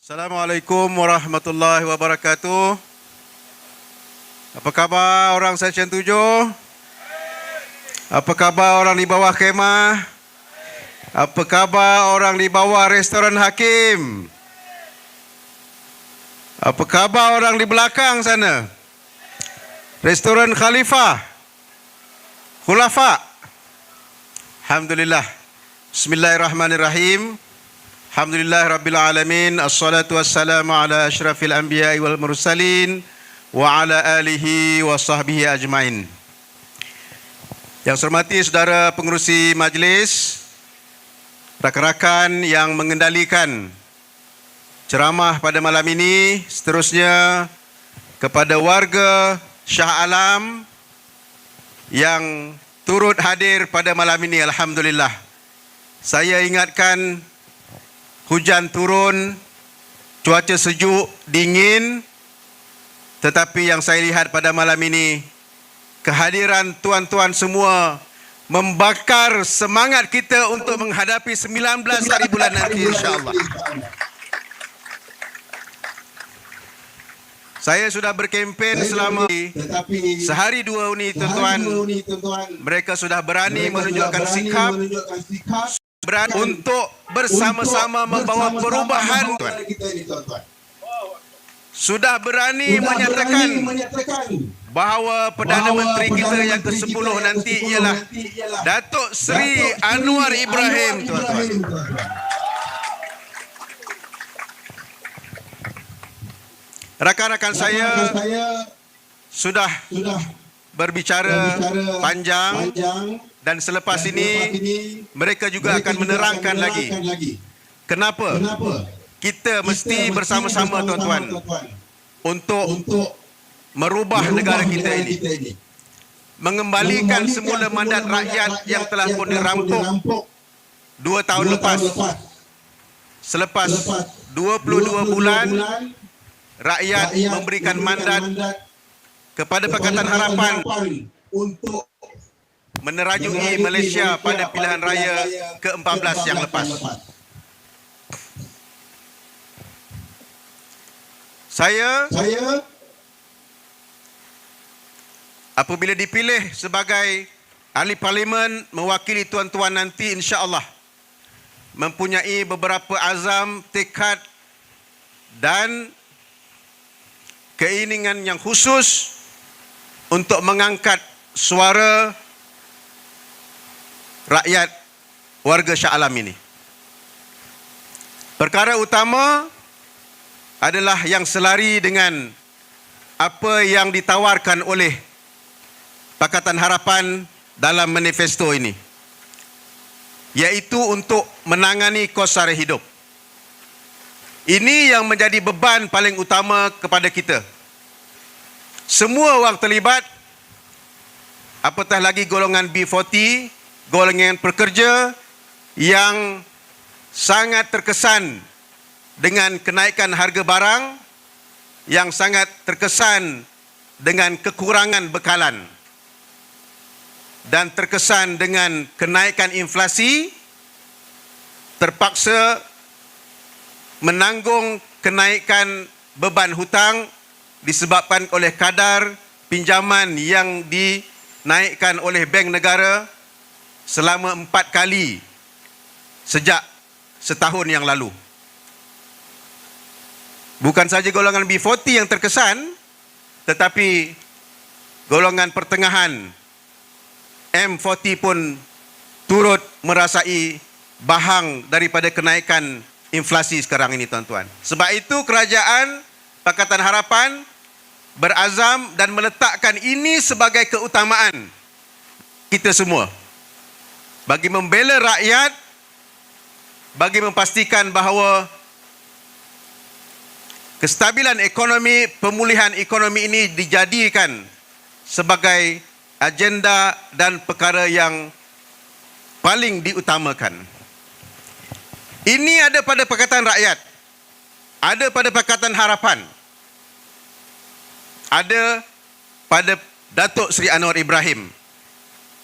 Assalamualaikum warahmatullahi wabarakatuh. Apa khabar orang Seksyen 7? Apa khabar orang di bawah khemah? Apa khabar orang di bawah restoran Hakim? Apa khabar orang di belakang sana? Restoran Khalifah? Khulafa? Alhamdulillah. Bismillahirrahmanirrahim. Alhamdulillah Rabbil Alamin. Assalatu wassalamu ala ashrafil anbiya'i wal mursalin wa ala alihi wa sahbihi ajmain. Yang saya hormati saudara pengerusi majlis, rakan-rakan yang mengendalikan ceramah pada malam ini, seterusnya kepada warga Shah Alam yang turut hadir pada malam ini, alhamdulillah. Saya ingatkan, hujan turun, cuaca sejuk, dingin, tetapi yang saya lihat pada malam ini, kehadiran tuan-tuan semua membakar semangat kita untuk menghadapi 19 hari bulan nanti, insya-Allah. Saya sudah berkempen selama sehari dua ini, tuan-tuan. Mereka sudah berani menunjukkan sikap berani untuk bersama-sama membawa perubahan, tuan. Sudah berani menyatakan bahawa Perdana Menteri kita yang ke-10 nanti ialah Datuk Seri Anwar Ibrahim, tuan-tuan. Rakan-rakan saya sudah berbicara panjang, dan selepas ini mereka juga akan menerangkan lagi kenapa kita mesti bersama-sama, tuan-tuan, untuk merubah negara kita ini, mengembalikan semula mandat rakyat yang telah pun dirampok 2 tahun lepas. Selepas 22 bulan rakyat memberikan mandat kepada Pakatan Harapan untuk menerajui Malaysia pada pilihan raya ke-14 yang lepas. Saya apabila dipilih sebagai ahli parlimen mewakili tuan-tuan nanti, insya-Allah mempunyai beberapa azam, tekad dan keinginan yang khusus untuk mengangkat suara rakyat warga Shah Alam ini. Perkara utama adalah yang selari dengan apa yang ditawarkan oleh Pakatan Harapan dalam manifesto ini, iaitu untuk menangani kos sara hidup. Ini yang menjadi beban paling utama kepada kita. Semua orang terlibat, apatah lagi golongan B40, golongan pekerja yang sangat terkesan dengan kenaikan harga barang, yang sangat terkesan dengan kekurangan bekalan, dan terkesan dengan kenaikan inflasi, terpaksa menanggung kenaikan beban hutang disebabkan oleh kadar pinjaman yang dinaikkan oleh Bank Negara selama 4 kali sejak setahun yang lalu. Bukan saja golongan B40 yang terkesan, tetapi golongan pertengahan M40 pun turut merasai bahang daripada kenaikan inflasi sekarang ini, tuan-tuan. Sebab itu kerajaan Pakatan Harapan berazam dan meletakkan ini sebagai keutamaan kita semua, bagi membela rakyat, bagi memastikan bahawa kestabilan ekonomi, pemulihan ekonomi ini dijadikan sebagai agenda dan perkara yang paling diutamakan. Ini ada pada Pakatan Rakyat, ada pada Pakatan Harapan, ada pada Datuk Seri Anwar Ibrahim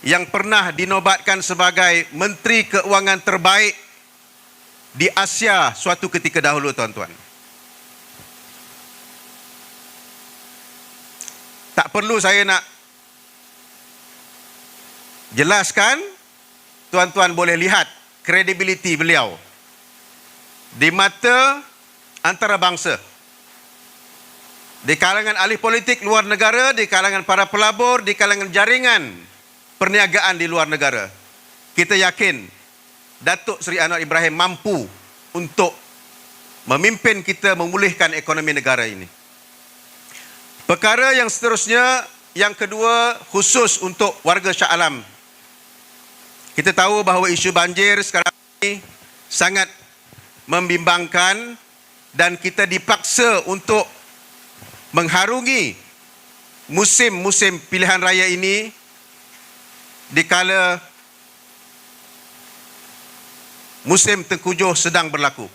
yang pernah dinobatkan sebagai Menteri Keuangan terbaik di Asia suatu ketika dahulu, tuan-tuan. Tak perlu saya nak jelaskan, tuan-tuan boleh lihat kredibiliti beliau di mata antarabangsa, di kalangan ahli politik luar negara, di kalangan para pelabur, di kalangan jaringan perniagaan di luar negara. Kita yakin Datuk Seri Anwar Ibrahim mampu untuk memimpin kita memulihkan ekonomi negara ini. Perkara yang seterusnya, yang kedua, khusus untuk warga Shah Alam. Kita tahu bahawa isu banjir sekarang ini sangat membimbangkan dan kita dipaksa untuk mengharungi musim-musim pilihan raya ini dikala musim tengkujuh sedang berlaku.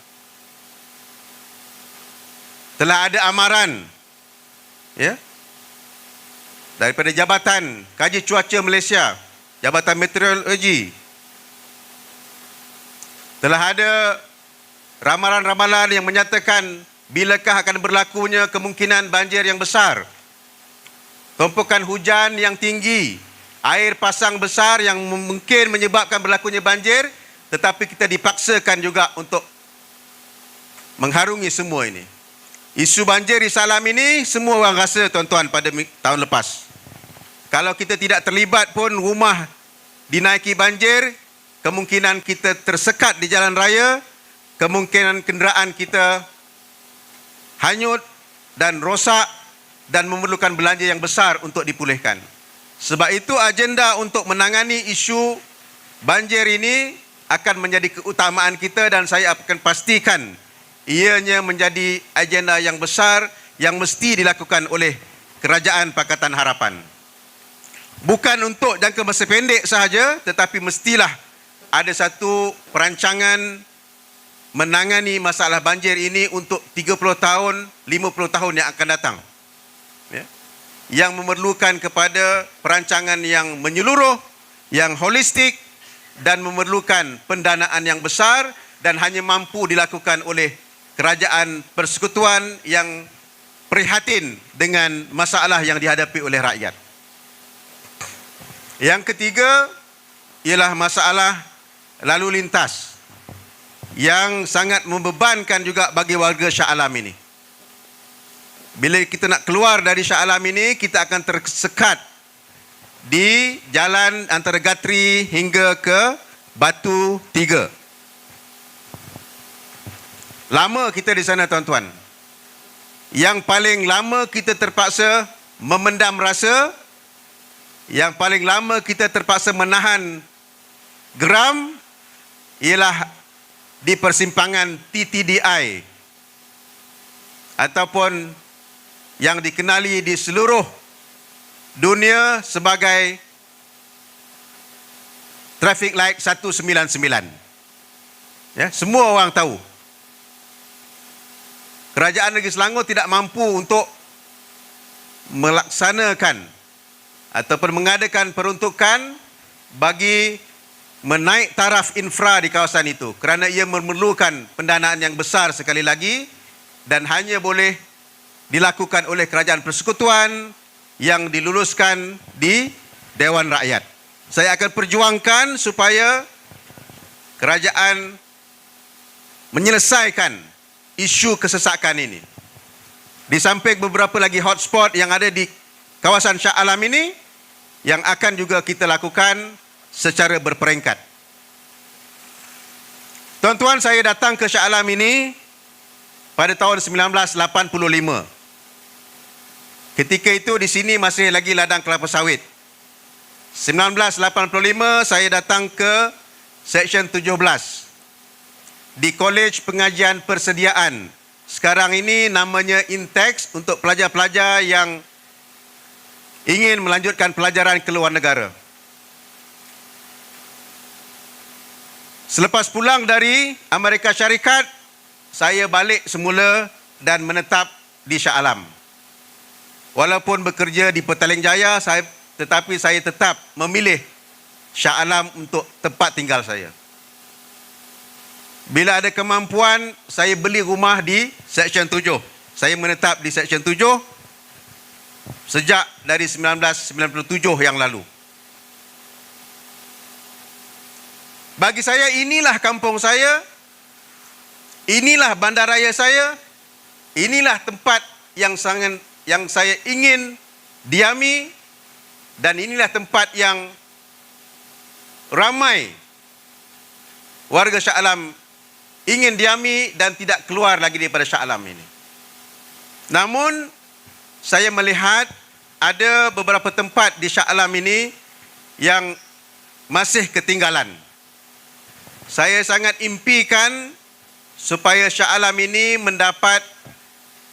Telah ada amaran daripada Jabatan Kaji Cuaca Malaysia, Jabatan Meteorologi, telah ada ramalan-ramalan yang menyatakan bilakah akan berlakunya kemungkinan banjir yang besar, tumpukan hujan yang tinggi, air pasang besar yang mungkin menyebabkan berlakunya banjir, tetapi kita dipaksakan juga untuk mengharungi semua ini. Isu banjir di Shah Alam ini semua orang rasa, tuan-tuan, pada tahun lepas. Kalau kita tidak terlibat pun rumah dinaiki banjir, kemungkinan kita tersekat di jalan raya, kemungkinan kenderaan kita hanyut dan rosak dan memerlukan belanja yang besar untuk dipulihkan. Sebab itu agenda untuk menangani isu banjir ini akan menjadi keutamaan kita dan saya akan pastikan ianya menjadi agenda yang besar yang mesti dilakukan oleh Kerajaan Pakatan Harapan. Bukan untuk jangka masa pendek sahaja, tetapi mestilah ada satu perancangan menangani masalah banjir ini untuk 30 tahun, 50 tahun yang akan datang. Yang memerlukan kepada perancangan yang menyeluruh, yang holistik dan memerlukan pendanaan yang besar dan hanya mampu dilakukan oleh kerajaan persekutuan yang prihatin dengan masalah yang dihadapi oleh rakyat. Yang ketiga ialah masalah lalu lintas yang sangat membebankan juga bagi warga Shah Alam ini. Bila kita nak keluar dari Shah Alam ini, kita akan tersekat di jalan antara Gatri hingga ke Batu Tiga. Lama kita di sana, tuan-tuan. Yang paling lama kita terpaksa memendam rasa, yang paling lama kita terpaksa menahan geram ialah di persimpangan TTDI ataupun yang dikenali di seluruh dunia sebagai Traffic Light 199. Ya, semua orang tahu. Kerajaan Negeri Selangor tidak mampu untuk melaksanakan ataupun mengadakan peruntukan bagi menaik taraf infra di kawasan itu kerana ia memerlukan pendanaan yang besar sekali lagi dan hanya boleh dilakukan oleh kerajaan persekutuan yang diluluskan di Dewan Rakyat. Saya akan perjuangkan supaya kerajaan menyelesaikan isu kesesakan ini. Di samping beberapa lagi hotspot yang ada di kawasan Shah Alam ini yang akan juga kita lakukan secara berperingkat. Tuan-tuan, saya datang ke Shah Alam ini pada tahun 1985. Ketika itu di sini masih lagi ladang kelapa sawit. 1985 saya datang ke Seksyen 17 di Kolej Pengajian Persediaan. Sekarang ini namanya Intex untuk pelajar-pelajar yang ingin melanjutkan pelajaran ke luar negara. Selepas pulang dari Amerika Syarikat, saya balik semula dan menetap di Shah Alam. Walaupun bekerja di Petaling Jaya, tetapi saya tetap memilih Shah Alam untuk tempat tinggal saya. Bila ada kemampuan, saya beli rumah di Seksyen 7. Saya menetap di Seksyen 7 sejak dari 1997 yang lalu. Bagi saya, inilah kampung saya, inilah bandaraya saya, inilah tempat yang saya ingin diami, dan inilah tempat yang ramai warga Shah Alam ingin diami dan tidak keluar lagi daripada Shah Alam ini. Namun, saya melihat ada beberapa tempat di Shah Alam ini yang masih ketinggalan. Saya sangat impikan supaya Shah Alam ini mendapat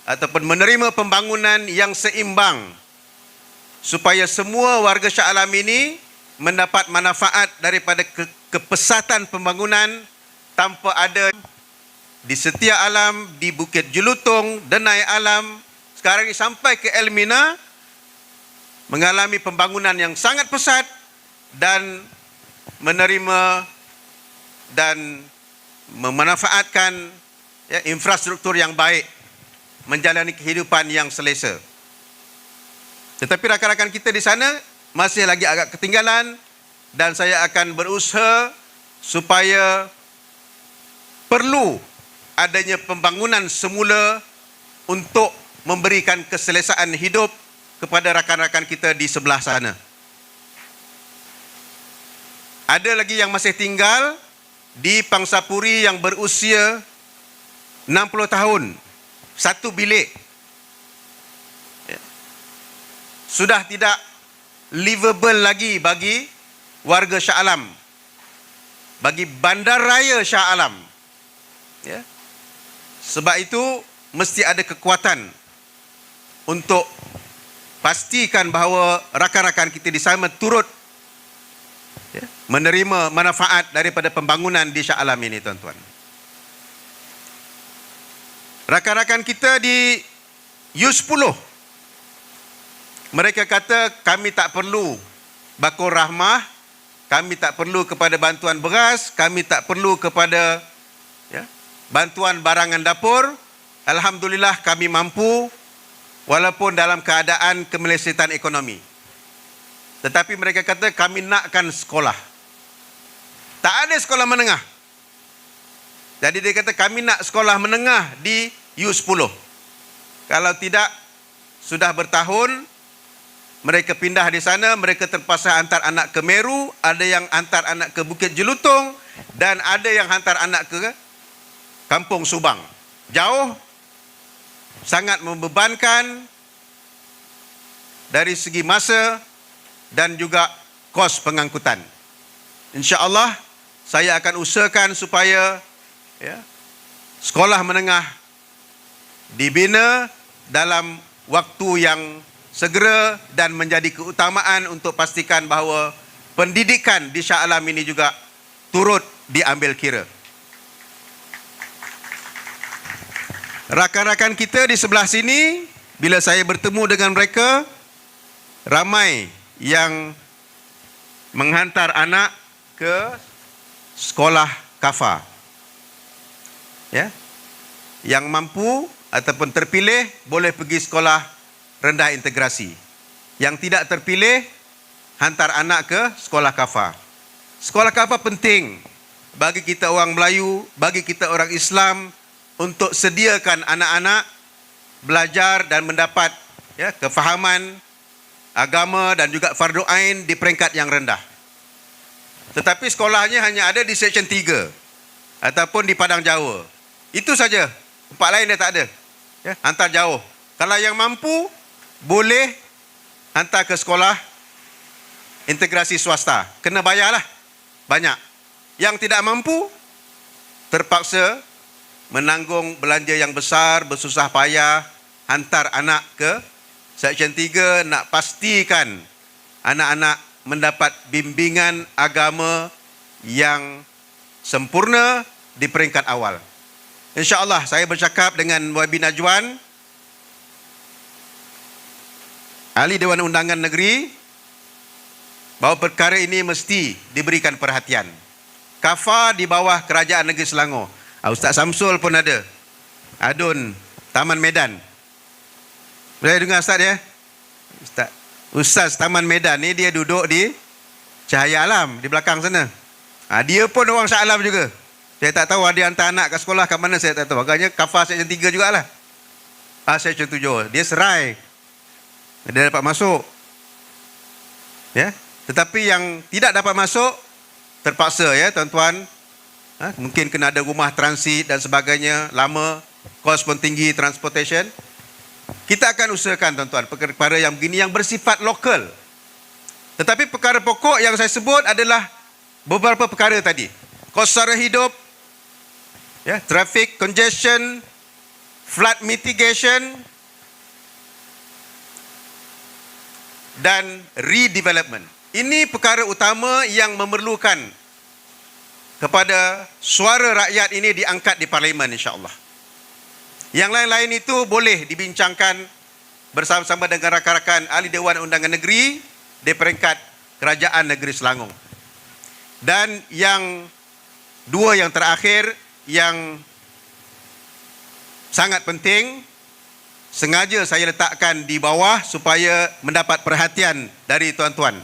ataupun menerima pembangunan yang seimbang, supaya semua warga Shah Alam ini mendapat manfaat daripada kepesatan pembangunan tanpa ada di Setia Alam, di Bukit Jelutong, Denai Alam, sekarang ini sampai ke Elmina, mengalami pembangunan yang sangat pesat dan menerima dan memanfaatkan infrastruktur yang baik, menjalani kehidupan yang selesa. Tetapi rakan-rakan kita di sana masih lagi agak ketinggalan, dan saya akan berusaha supaya perlu adanya pembangunan semula untuk memberikan keselesaan hidup kepada rakan-rakan kita di sebelah sana. Ada lagi yang masih tinggal di Pangsapuri yang berusia 60 tahun, satu bilik. Sudah tidak livable lagi bagi warga Shah Alam, bagi bandaraya Shah Alam. Sebab itu mesti ada kekuatan untuk pastikan bahawa rakan-rakan kita di sana turut menerima manfaat daripada pembangunan di Shah Alam ini, tuan-tuan. Rakan-rakan kita di U10, mereka kata kami tak perlu bakul rahmah, kami tak perlu kepada bantuan beras, kami tak perlu kepada bantuan barangan dapur. Alhamdulillah kami mampu walaupun dalam keadaan kemelesetan ekonomi. Tetapi mereka kata kami nakkan sekolah. Tak ada sekolah menengah. Jadi dia kata kami nak sekolah menengah di U10. Kalau tidak, sudah bertahun mereka pindah di sana, mereka terpaksa hantar anak ke Meru, ada yang hantar anak ke Bukit Jelutong, dan ada yang hantar anak ke Kampung Subang. Jauh, sangat membebankan dari segi masa dan juga kos pengangkutan. InsyaAllah saya akan usahakan supaya sekolah menengah dibina dalam waktu yang segera dan menjadi keutamaan untuk pastikan bahawa pendidikan di Shah Alam ini juga turut diambil kira. Rakan-rakan kita di sebelah sini, bila saya bertemu dengan mereka, ramai yang menghantar anak ke sekolah kafa. Yang mampu ataupun terpilih boleh pergi sekolah rendah integrasi. Yang tidak terpilih, hantar anak ke sekolah kafa. Sekolah kafa penting bagi kita orang Melayu, bagi kita orang Islam, untuk sediakan anak-anak belajar dan mendapat kefahaman agama dan juga fardu ain di peringkat yang rendah. Tetapi sekolahnya hanya ada di Seksyen 3 ataupun di Padang Jawa. Itu saja. Tempat lain dia tak ada. Hantar jauh. Kalau yang mampu, boleh hantar ke sekolah integrasi swasta. Kena bayarlah banyak. Yang tidak mampu, terpaksa menanggung belanja yang besar, bersusah payah, hantar anak ke Seksyen 3, nak pastikan anak-anak mendapat bimbingan agama yang sempurna di peringkat awal. InsyaAllah saya bercakap dengan YB Najwan, Ahli Dewan Undangan Negeri, bahawa perkara ini mesti diberikan perhatian. Kafa di bawah Kerajaan Negeri Selangor. Ustaz Samsul pun ada. Adun Taman Medan. Boleh dengar Ustaz ya? Ustaz Taman Medan ni dia duduk di Cahaya Alam, di belakang sana. Dia pun orang Shah Alam juga. Saya tak tahu dia hantar anak kat sekolah kat mana, saya tak tahu. Agaknya kafar section 3 jugalah. Section 7. Dia serai. Dia dapat masuk. Ya. Tetapi yang tidak dapat masuk, terpaksa ya tuan-tuan. Mungkin kena ada rumah transit dan sebagainya, lama, kos pun tinggi, transportation. Kita akan usahakan tuan-tuan, perkara-perkara yang begini yang bersifat lokal. Tetapi perkara pokok yang saya sebut adalah beberapa perkara tadi. Kos sara hidup, ya, traffic congestion, flood mitigation, dan redevelopment. Ini perkara utama yang memerlukan kepada suara rakyat ini diangkat di Parlimen, insya-Allah. Yang lain-lain itu boleh dibincangkan bersama-sama dengan rakan-rakan Ahli Dewan Undangan Negeri di peringkat Kerajaan Negeri Selangor. Dan yang dua yang terakhir yang sangat penting, sengaja saya letakkan di bawah supaya mendapat perhatian dari tuan-tuan.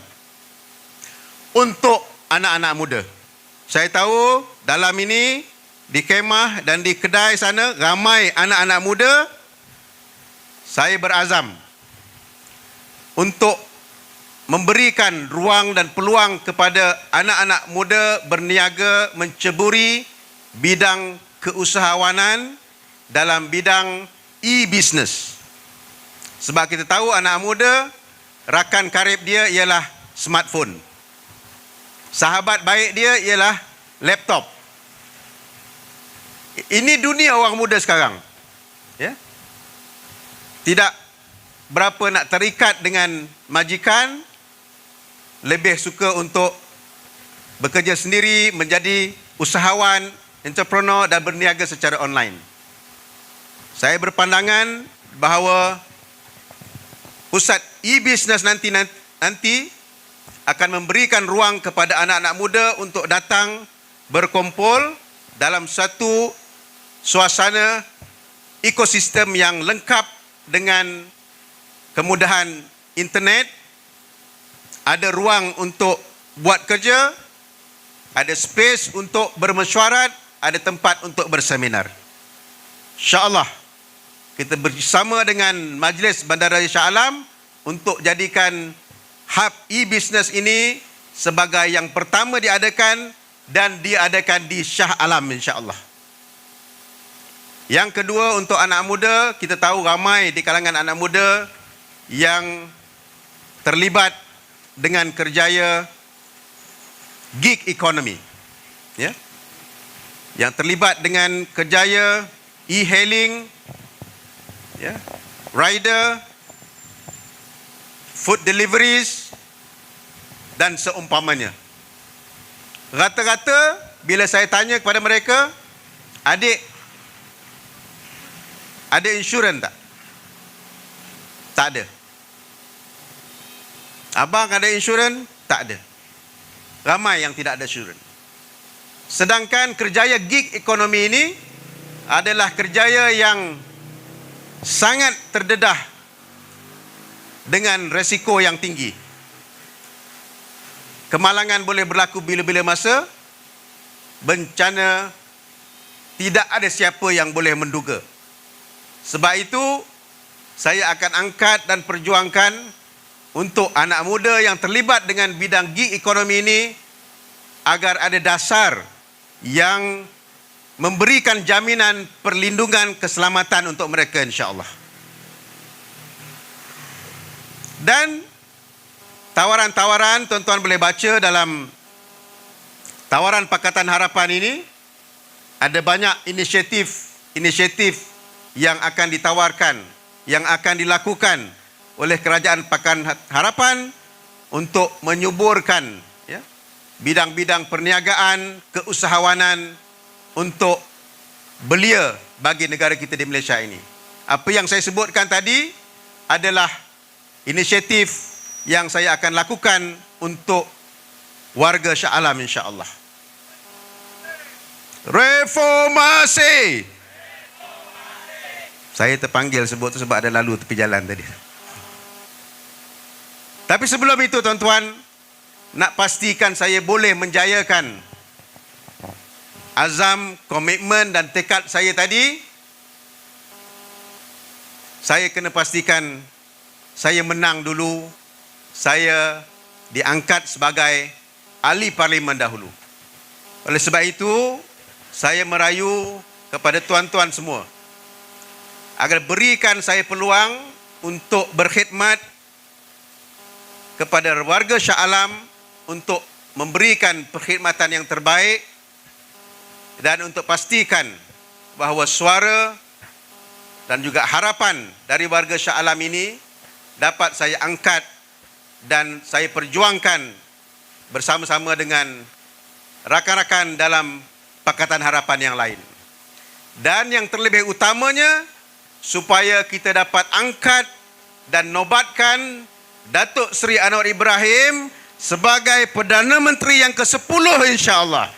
Untuk anak-anak muda. Saya tahu dalam ini di kemah dan di kedai sana ramai anak-anak muda. Saya berazam untuk memberikan ruang dan peluang kepada anak-anak muda berniaga menceburi bidang keusahawanan dalam bidang e-business. Sebab kita tahu anak muda, rakan karib dia ialah smartphone. Sahabat baik dia ialah laptop. Ini dunia orang muda sekarang. Ya. Tidak berapa nak terikat dengan majikan, lebih suka untuk bekerja sendiri, menjadi usahawan, entrepreneur dan berniaga secara online. Saya berpandangan bahawa pusat e-business nanti akan memberikan ruang kepada anak-anak muda untuk datang berkumpul dalam satu suasana ekosistem yang lengkap dengan kemudahan internet, ada ruang untuk buat kerja, ada space untuk bermesyuarat, ada tempat untuk berseminar. InsyaAllah kita bersama dengan Majlis Bandaraya Shah Alam untuk jadikan hub e-business ini sebagai yang pertama diadakan dan diadakan di Shah Alam, insya-Allah. Yang kedua, untuk anak muda, kita tahu ramai di kalangan anak muda yang terlibat dengan kerjaya gig economy, ya, yang terlibat dengan kerjaya e-hailing, ya, rider, food deliveries dan seumpamanya. Rata-rata bila saya tanya kepada mereka, adik, ada insurans tak? Tak ada. Abang ada insurans? Tak ada. Ramai yang tidak ada insurans. Sedangkan kerjaya gig ekonomi ini adalah kerjaya yang sangat terdedah dengan resiko yang tinggi. Kemalangan boleh berlaku bila-bila masa. Bencana tidak ada siapa yang boleh menduga. Sebab itu saya akan angkat dan perjuangkan untuk anak muda yang terlibat dengan bidang gig ekonomi ini agar ada dasar yang memberikan jaminan perlindungan keselamatan untuk mereka, insya-Allah. Dan tawaran-tawaran tuan-tuan boleh baca dalam tawaran Pakatan Harapan ini. Ada banyak inisiatif yang akan ditawarkan, yang akan dilakukan oleh Kerajaan Pakatan Harapan untuk menyuburkan, ya, bidang-bidang perniagaan, keusahawanan untuk belia bagi negara kita di Malaysia ini. Apa yang saya sebutkan tadi adalah inisiatif yang saya akan lakukan untuk warga Shah Alam, insya-Allah. Reformasi. Saya terpanggil sebut tu sebab ada lalu tepi jalan tadi. Tapi sebelum itu tuan-tuan, nak pastikan saya boleh menjayakan azam, komitmen dan tekad saya tadi, saya kena pastikan saya menang dulu, saya diangkat sebagai ahli parlimen dahulu. Oleh sebab itu, saya merayu kepada tuan-tuan semua agar berikan saya peluang untuk berkhidmat kepada warga Shah Alam untuk memberikan perkhidmatan yang terbaik dan untuk pastikan bahawa suara dan juga harapan dari warga Shah Alam ini dapat saya angkat dan saya perjuangkan bersama-sama dengan rakan-rakan dalam Pakatan Harapan yang lain. Dan yang terlebih utamanya, supaya kita dapat angkat dan nobatkan Datuk Seri Anwar Ibrahim sebagai Perdana Menteri yang ke-10 insya-Allah.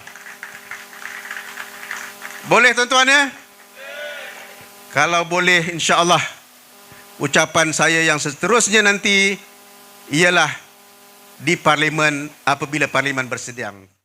Boleh tuan-tuan ya? Kalau boleh insya-Allah, ucapan saya yang seterusnya nanti ialah di parlimen apabila parlimen bersedang.